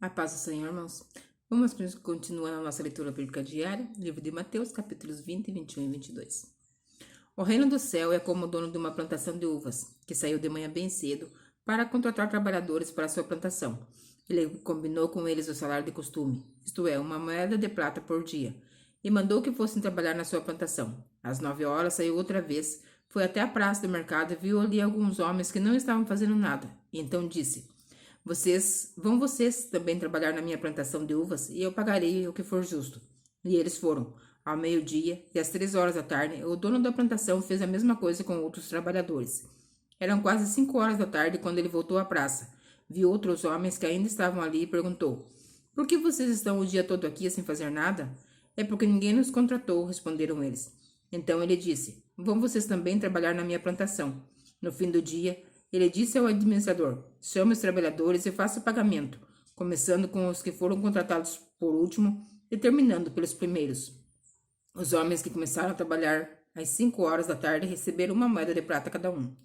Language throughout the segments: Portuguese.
A paz do Senhor, irmãos. Vamos continuar a nossa leitura bíblica diária, livro de Mateus, capítulos 20, 21 e 22. O reino do céu é como o dono de uma plantação de uvas, que saiu de manhã bem cedo para contratar trabalhadores para sua plantação. Ele combinou com eles o salário de costume, isto é, uma moeda de prata por dia, e mandou que fossem trabalhar na sua plantação. Às 9 horas saiu outra vez, foi até a praça do mercado e viu ali alguns homens que não estavam fazendo nada, e então disse: Vocês também trabalhar na minha plantação de uvas, e eu pagarei o que for justo. E eles foram. Ao meio-dia e às 3 horas da tarde, o dono da plantação fez a mesma coisa com outros trabalhadores. Eram quase 5 horas da tarde quando ele voltou à praça. Viu outros homens que ainda estavam ali e perguntou: Por que vocês estão o dia todo aqui sem fazer nada? É porque ninguém nos contratou, responderam eles. Então ele disse: Vão vocês também trabalhar na minha plantação. No fim do dia, ele disse ao administrador: Chame os trabalhadores e faça o pagamento, começando com os que foram contratados por último e terminando pelos primeiros. Os homens que começaram a trabalhar às 5 horas da tarde receberam uma moeda de prata cada um.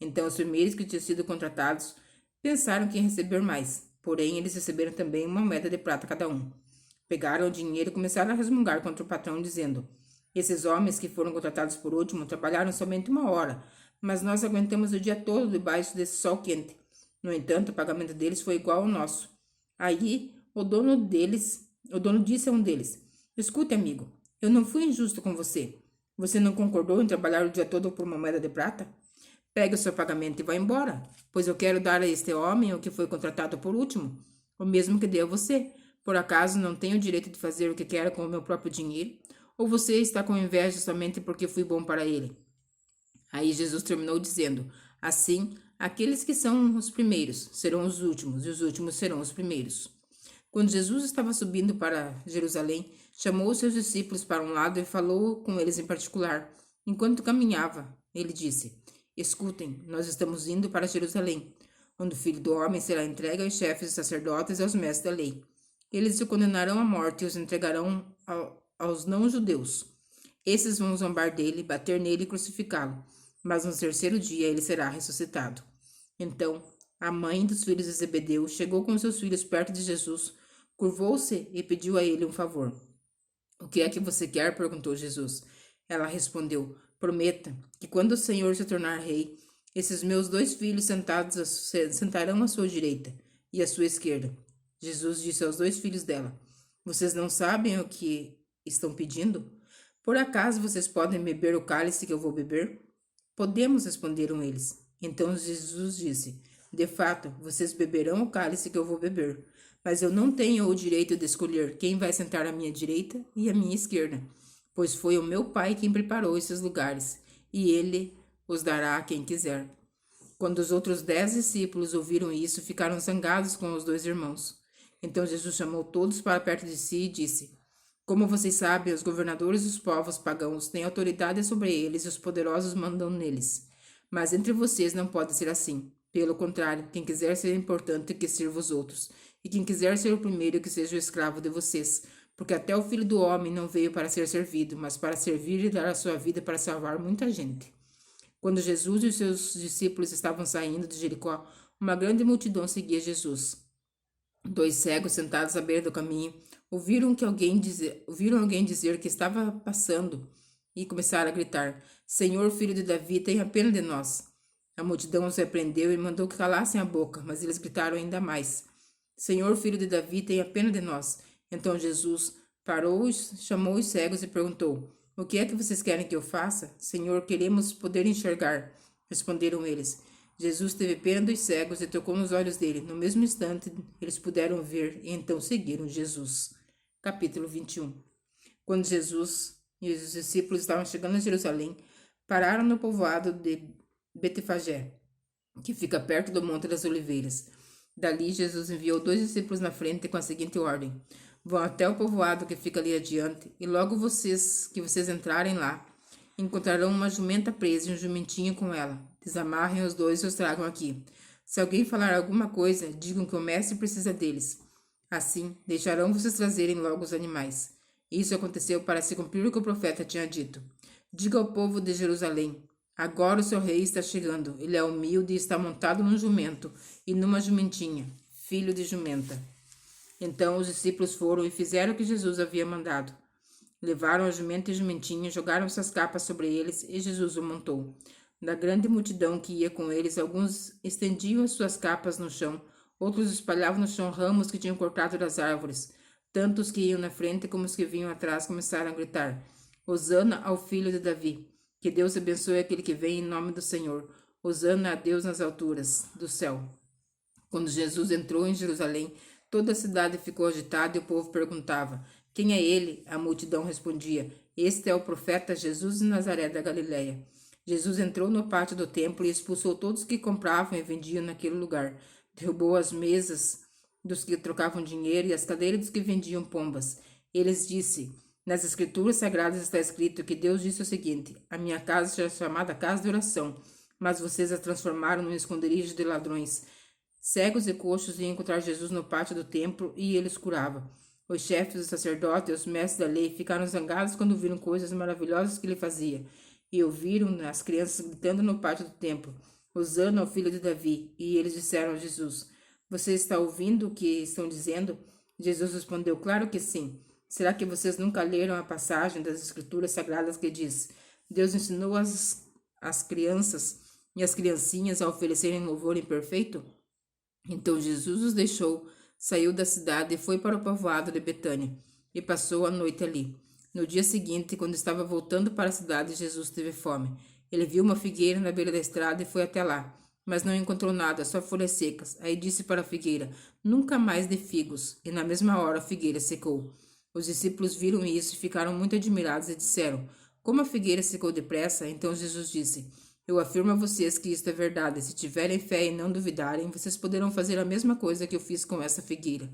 Então os primeiros que tinham sido contratados pensaram que iam receber mais, porém eles receberam também uma moeda de prata cada um. Pegaram o dinheiro e começaram a resmungar contra o patrão, dizendo: Esses homens que foram contratados por último trabalharam somente 1 hora, mas nós aguentamos o dia todo debaixo desse sol quente. No entanto, o pagamento deles foi igual ao nosso. Aí, o dono disse a um deles: Escute, amigo, eu não fui injusto com você. Você não concordou em trabalhar o dia todo por uma moeda de prata? Pegue o seu pagamento e vá embora, pois eu quero dar a este homem o que foi contratado por último, o mesmo que dei a você. Por acaso não tenho o direito de fazer o que quero com o meu próprio dinheiro? Ou você está com inveja somente porque fui bom para ele? Aí Jesus terminou dizendo: Assim, aqueles que são os primeiros serão os últimos, e os últimos serão os primeiros. Quando Jesus estava subindo para Jerusalém, chamou os seus discípulos para um lado e falou com eles em particular. Enquanto caminhava, ele disse: Escutem, nós estamos indo para Jerusalém, onde o Filho do Homem será entregue aos chefes dos sacerdotes e aos mestres da lei. Eles o condenarão à morte e os entregarão aos não-judeus. Esses vão zombar dele, bater nele e crucificá-lo. Mas no terceiro dia ele será ressuscitado. Então, a mãe dos filhos de Zebedeu chegou com seus filhos perto de Jesus, curvou-se e pediu a ele um favor. O que é que você quer? Perguntou Jesus. Ela respondeu: Prometa que quando o Senhor se tornar rei, esses meus 2 filhos sentarão à sua direita e à sua esquerda. Jesus disse aos 2 filhos dela: Vocês não sabem o que estão pedindo? Por acaso vocês podem beber o cálice que eu vou beber? Podemos, responderam eles. Então Jesus disse: De fato, vocês beberão o cálice que eu vou beber, mas eu não tenho o direito de escolher quem vai sentar à minha direita e à minha esquerda, pois foi o meu Pai quem preparou esses lugares, e ele os dará a quem quiser. Quando os outros 10 discípulos ouviram isso, ficaram zangados com os 2 irmãos. Então Jesus chamou todos para perto de si e disse: Como vocês sabem, os governadores dos povos pagãos têm autoridade sobre eles e os poderosos mandam neles. Mas entre vocês não pode ser assim. Pelo contrário, quem quiser ser importante, que sirva os outros. E quem quiser ser o primeiro, que seja o escravo de vocês. Porque até o Filho do Homem não veio para ser servido, mas para servir e dar a sua vida para salvar muita gente. Quando Jesus e os seus discípulos estavam saindo de Jericó, uma grande multidão seguia Jesus. 2 cegos sentados à beira do caminho ouviram alguém dizer que estava passando e começaram a gritar: Senhor, filho de Davi, tenha pena de nós. A multidão os repreendeu e mandou que calassem a boca, mas eles gritaram ainda mais: Senhor, filho de Davi, tenha pena de nós. Então Jesus parou, chamou os cegos e perguntou: O que é que vocês querem que eu faça? Senhor, queremos poder enxergar. Responderam eles. Jesus teve pena dos cegos e tocou nos olhos dele. No mesmo instante, eles puderam ver e então seguiram Jesus. Capítulo 21. Quando Jesus e os discípulos estavam chegando a Jerusalém, pararam no povoado de Betfagé, que fica perto do Monte das Oliveiras. Dali, Jesus enviou 2 discípulos na frente com a seguinte ordem: Vão até o povoado que fica ali adiante, e logo vocês entrarem lá, encontrarão uma jumenta presa e um jumentinho com ela. Desamarrem os 2 e os tragam aqui. Se alguém falar alguma coisa, digam que o mestre precisa deles. Assim, deixarão vocês trazerem logo os animais. Isso aconteceu para se cumprir o que o profeta tinha dito. Diga ao povo de Jerusalém: Agora o seu rei está chegando. Ele é humilde e está montado num jumento e numa jumentinha, filho de jumenta. Então os discípulos foram e fizeram o que Jesus havia mandado. Levaram a jumenta e o jumentinho, jogaram suas capas sobre eles e Jesus o montou. Da grande multidão que ia com eles, alguns estendiam as suas capas no chão, outros espalhavam no chão ramos que tinham cortado das árvores. Tanto os que iam na frente como os que vinham atrás começaram a gritar: Hosana ao filho de Davi! Que Deus abençoe aquele que vem em nome do Senhor. Hosana a Deus nas alturas do céu. Quando Jesus entrou em Jerusalém, toda a cidade ficou agitada e o povo perguntava: Quem é ele? A multidão respondia: Este é o profeta Jesus de Nazaré da Galileia. Jesus entrou no pátio do templo e expulsou todos que compravam e vendiam naquele lugar. Derrubou as mesas dos que trocavam dinheiro e as cadeiras dos que vendiam pombas. Eles disse: Nas escrituras sagradas está escrito que Deus disse o seguinte: A minha casa será chamada casa de oração, mas vocês a transformaram num esconderijo de ladrões. Cegos e coxos iam encontrar Jesus no pátio do templo e ele os curava. Os chefes dos sacerdotes e os mestres da lei ficaram zangados quando viram coisas maravilhosas que ele fazia, e ouviram as crianças gritando no pátio do templo: Hosana ao filho de Davi. E eles disseram a Jesus: Você está ouvindo o que estão dizendo? Jesus respondeu: Claro que sim. Será que vocês nunca leram a passagem das Escrituras Sagradas que diz: Deus ensinou as crianças e as criancinhas a oferecerem louvor imperfeito? Então Jesus os deixou, saiu da cidade e foi para o povoado de Betânia, e passou a noite ali. No dia seguinte, quando estava voltando para a cidade, Jesus teve fome. Ele viu uma figueira na beira da estrada e foi até lá, mas não encontrou nada, só folhas secas. Aí disse para a figueira: Nunca mais dê figos. E na mesma hora a figueira secou. Os discípulos viram isso e ficaram muito admirados e disseram: Como a figueira secou depressa? Então Jesus disse: Eu afirmo a vocês que isto é verdade. Se tiverem fé e não duvidarem, vocês poderão fazer a mesma coisa que eu fiz com essa figueira.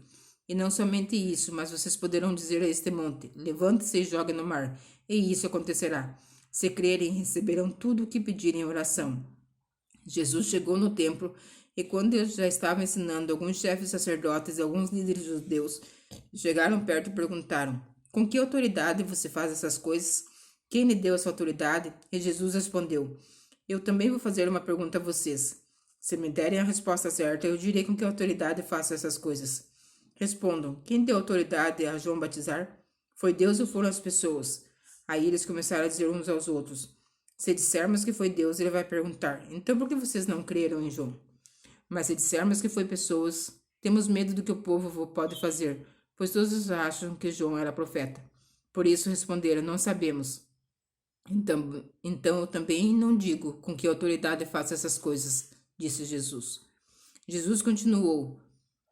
E não somente isso, mas vocês poderão dizer a este monte: Levante-se e jogue no mar, e isso acontecerá. Se crerem, receberão tudo o que pedirem em oração. Jesus chegou no templo e, quando ele já estava ensinando, alguns chefes sacerdotes e alguns líderes judeus chegaram perto e perguntaram: Com que autoridade você faz essas coisas? Quem lhe deu essa autoridade? E Jesus respondeu: Eu também vou fazer uma pergunta a vocês. Se me derem a resposta certa, eu direi com que autoridade faço essas coisas. Respondam: Quem deu autoridade a João batizar? Foi Deus ou foram as pessoas? Aí eles começaram a dizer uns aos outros: Se dissermos que foi Deus, ele vai perguntar: Então por que vocês não creram em João? Mas se dissermos que foi pessoas, temos medo do que o povo pode fazer, pois todos acham que João era profeta. Por isso responderam: Não sabemos. Então eu também não digo com que autoridade faço essas coisas, disse Jesus. Jesus continuou: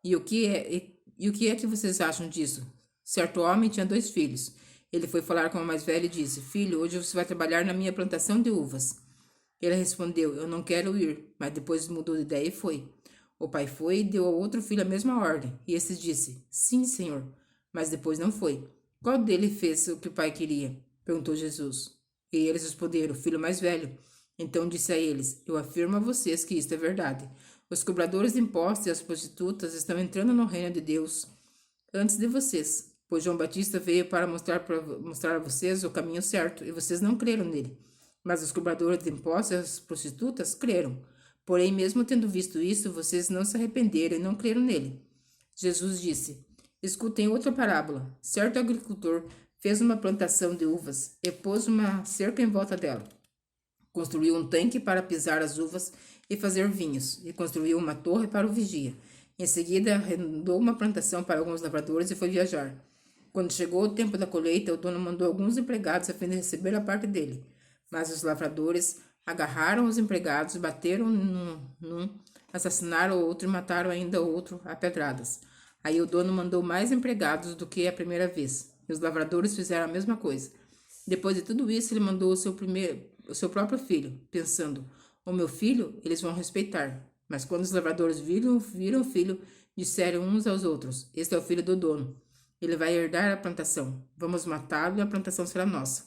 E o que é que vocês acham disso? Certo homem tinha 2 filhos. Ele foi falar com o mais velho e disse: Filho, hoje você vai trabalhar na minha plantação de uvas. Ele respondeu: Eu não quero ir, mas depois mudou de ideia e foi. O pai foi e deu ao outro filho a mesma ordem, e esse disse: Sim, senhor, mas depois não foi. Qual dele fez o que o pai queria? Perguntou Jesus. E eles responderam: O filho mais velho. Então disse a eles: Eu afirmo a vocês que isto é verdade. Os cobradores de impostos e as prostitutas estão entrando no reino de Deus antes de vocês, pois João Batista veio para mostrar a vocês o caminho certo, e vocês não creram nele. Mas os cobradores de impostos e as prostitutas creram. Porém, mesmo tendo visto isso, vocês não se arrependeram e não creram nele. Jesus disse: Escutem outra parábola. Certo agricultor fez uma plantação de uvas e pôs uma cerca em volta dela. Construiu um tanque para pisar as uvas e fazer vinhos, e construiu uma torre para o vigia. Em seguida, arrendou uma plantação para alguns lavradores e foi viajar. Quando chegou o tempo da colheita, o dono mandou alguns empregados a fim de receber a parte dele. Mas os lavradores agarraram os empregados, bateram num, assassinaram o outro e mataram ainda o outro a pedradas. Aí o dono mandou mais empregados do que a primeira vez, e os lavradores fizeram a mesma coisa. Depois de tudo isso, ele mandou o seu próprio filho, pensando: O meu filho, eles vão respeitar. Mas quando os lavradores viram o filho, disseram uns aos outros: Este é o filho do dono. Ele vai herdar a plantação. Vamos matá-lo e a plantação será nossa.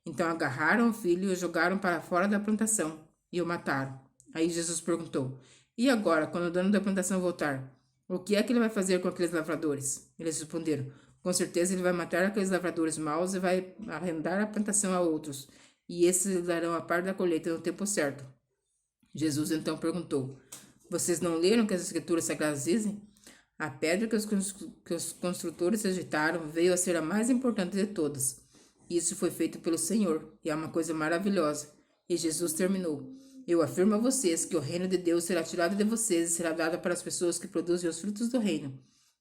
Então agarraram o filho e o jogaram para fora da plantação e o mataram. Aí Jesus perguntou: E agora, quando o dono da plantação voltar, o que é que ele vai fazer com aqueles lavradores? Eles responderam: Com certeza ele vai matar aqueles lavradores maus e vai arrendar a plantação a outros, e esses lhe darão a parte da colheita no tempo certo. Jesus então perguntou: Vocês não leram o que as escrituras sagradas dizem? A pedra que os construtores rejeitaram veio a ser a mais importante de todas. Isso foi feito pelo Senhor, e é uma coisa maravilhosa. E Jesus terminou: Eu afirmo a vocês que o reino de Deus será tirado de vocês e será dado para as pessoas que produzem os frutos do reino.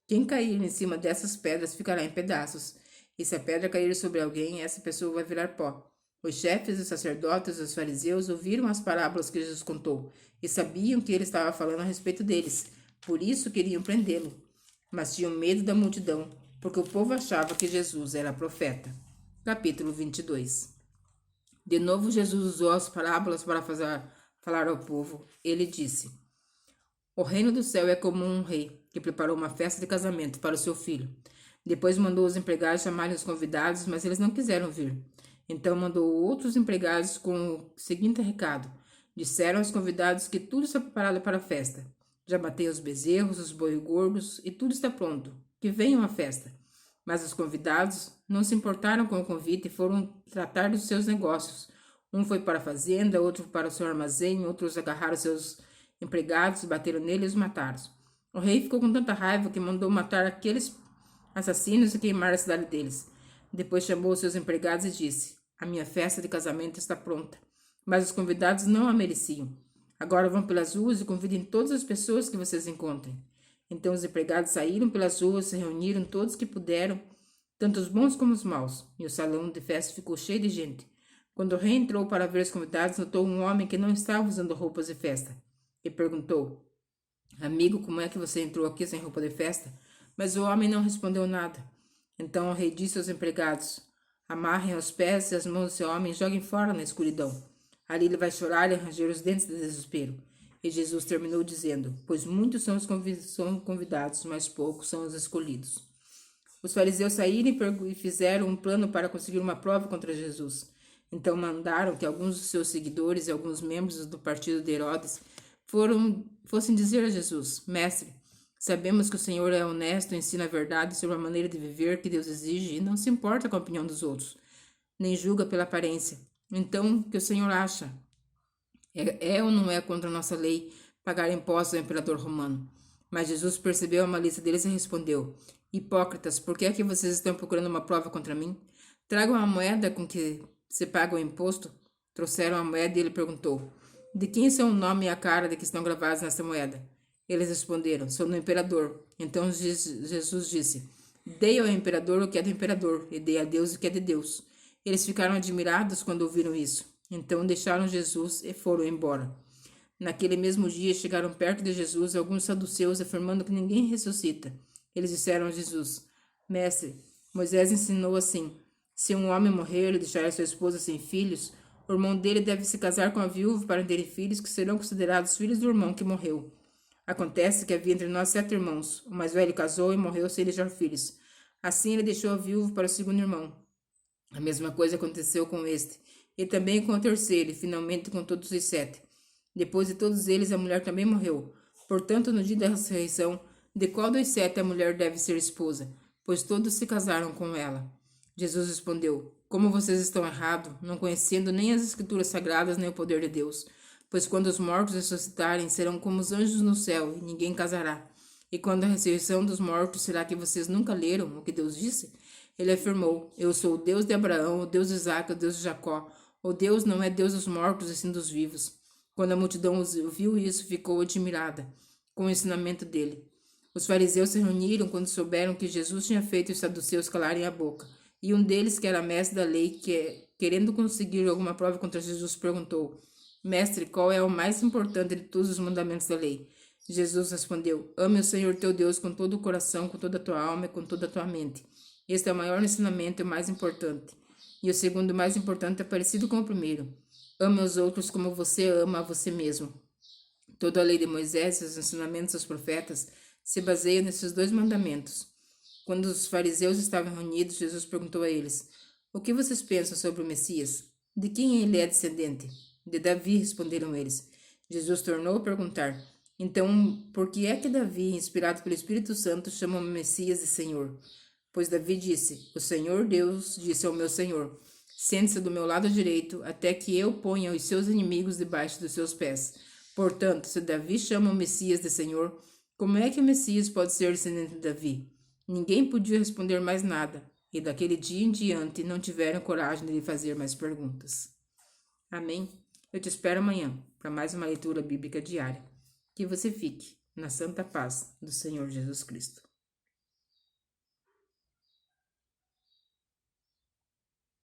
Quem cair em cima dessas pedras ficará em pedaços, e se a pedra cair sobre alguém, essa pessoa vai virar pó. Os chefes, os sacerdotes e os fariseus ouviram as parábolas que Jesus contou e sabiam que ele estava falando a respeito deles. Por isso queriam prendê-lo, mas tinham medo da multidão, porque o povo achava que Jesus era profeta. Capítulo 22. De novo Jesus usou as parábolas para falar ao povo. Ele disse: O reino do céu é como um rei que preparou uma festa de casamento para o seu filho. Depois mandou os empregados chamarem os convidados, mas eles não quiseram vir. Então mandou outros empregados com o seguinte recado: Disseram aos convidados que tudo está preparado para a festa. Já matei os bezerros, os bois gordos e tudo está pronto. Que venham à festa. Mas os convidados não se importaram com o convite e foram tratar dos seus negócios. Um foi para a fazenda, outro para o seu armazém, outros agarraram seus empregados, bateram nele e os mataram. O rei ficou com tanta raiva que mandou matar aqueles assassinos e queimar a cidade deles. Depois chamou seus empregados e disse: A minha festa de casamento está pronta. Mas os convidados não a mereciam. Agora vão pelas ruas e convidem todas as pessoas que vocês encontrem. Então os empregados saíram pelas ruas, se reuniram todos que puderam, tanto os bons como os maus, e o salão de festa ficou cheio de gente. Quando o rei entrou para ver os convidados, notou um homem que não estava usando roupas de festa, e perguntou: Amigo, como é que você entrou aqui sem roupa de festa? Mas o homem não respondeu nada. Então o rei disse aos empregados: Amarrem os pés e as mãos desse homem e joguem fora na escuridão. Ali ele vai chorar e ranger os dentes de desespero. E Jesus terminou dizendo: Pois muitos são os convidados, mas poucos são os escolhidos. Os fariseus saíram e fizeram um plano para conseguir uma prova contra Jesus. Então mandaram que alguns dos seus seguidores e alguns membros do partido de Herodes fossem dizer a Jesus: Mestre, sabemos que o Senhor é honesto, ensina a verdade sobre a maneira de viver que Deus exige e não se importa com a opinião dos outros, nem julga pela aparência. Então, o que o Senhor acha? É ou não é contra a nossa lei pagar impostos ao imperador romano? Mas Jesus percebeu a malícia deles e respondeu: Hipócritas, por que é que vocês estão procurando uma prova contra mim? Tragam a moeda com que se paga o imposto. Trouxeram a moeda e ele perguntou: De quem são o nome e a cara de que estão gravados nessa moeda? Eles responderam: Sou do imperador. Então Jesus disse: Dei ao imperador o que é do imperador, e dei a Deus o que é de Deus. Eles ficaram admirados quando ouviram isso. Então deixaram Jesus e foram embora. Naquele mesmo dia chegaram perto de Jesus alguns saduceus afirmando que ninguém ressuscita. Eles disseram a Jesus: Mestre, Moisés ensinou assim: se um homem morrer e deixar a sua esposa sem filhos, o irmão dele deve se casar com a viúva para terem filhos que serão considerados filhos do irmão que morreu. Acontece que havia entre nós 7 irmãos. O mais velho casou e morreu sem deixar filhos. Assim ele deixou a viúva para o segundo irmão. A mesma coisa aconteceu com este, e também com o terceiro, e finalmente com todos os 7. Depois de todos eles, a mulher também morreu. Portanto, no dia da ressurreição, de qual dos 7 a mulher deve ser esposa? Pois todos se casaram com ela. Jesus respondeu: Como vocês estão errados, não conhecendo nem as Escrituras Sagradas, nem o poder de Deus. Pois quando os mortos ressuscitarem, serão como os anjos no céu, e ninguém casará. E quando a ressurreição dos mortos, será que vocês nunca leram o que Deus disse? Ele afirmou: Eu sou o Deus de Abraão, o Deus de Isaque, o Deus de Jacó. O Deus não é Deus dos mortos, e sim dos vivos. Quando a multidão viu isso, ficou admirada com o ensinamento dele. Os fariseus se reuniram quando souberam que Jesus tinha feito os saduceus calarem a boca. E um deles, que era mestre da lei, querendo conseguir alguma prova contra Jesus, perguntou: Mestre, qual é o mais importante de todos os mandamentos da lei? Jesus respondeu: Ame o Senhor teu Deus com todo o coração, com toda a tua alma e com toda a tua mente. Este é o maior ensinamento e o mais importante. E o segundo mais importante é parecido com o primeiro: ame os outros como você ama a você mesmo. Toda a lei de Moisés e os ensinamentos dos profetas se baseiam nesses 2 mandamentos. Quando os fariseus estavam reunidos, Jesus perguntou a eles: O que vocês pensam sobre o Messias? De quem ele é descendente? De Davi, responderam eles. Jesus tornou a perguntar: Então, por que é que Davi, inspirado pelo Espírito Santo, chama o Messias de Senhor? Pois Davi disse: O Senhor Deus disse ao meu Senhor: Sente-se do meu lado direito, até que eu ponha os seus inimigos debaixo dos seus pés. Portanto, se Davi chama o Messias de Senhor, Como é que o Messias pode ser descendente de Davi? Ninguém podia responder mais nada, e daquele dia em diante não tiveram coragem de lhe fazer mais perguntas. Amém? Eu te espero amanhã para mais uma leitura bíblica diária. Que você fique na santa paz do Senhor Jesus Cristo.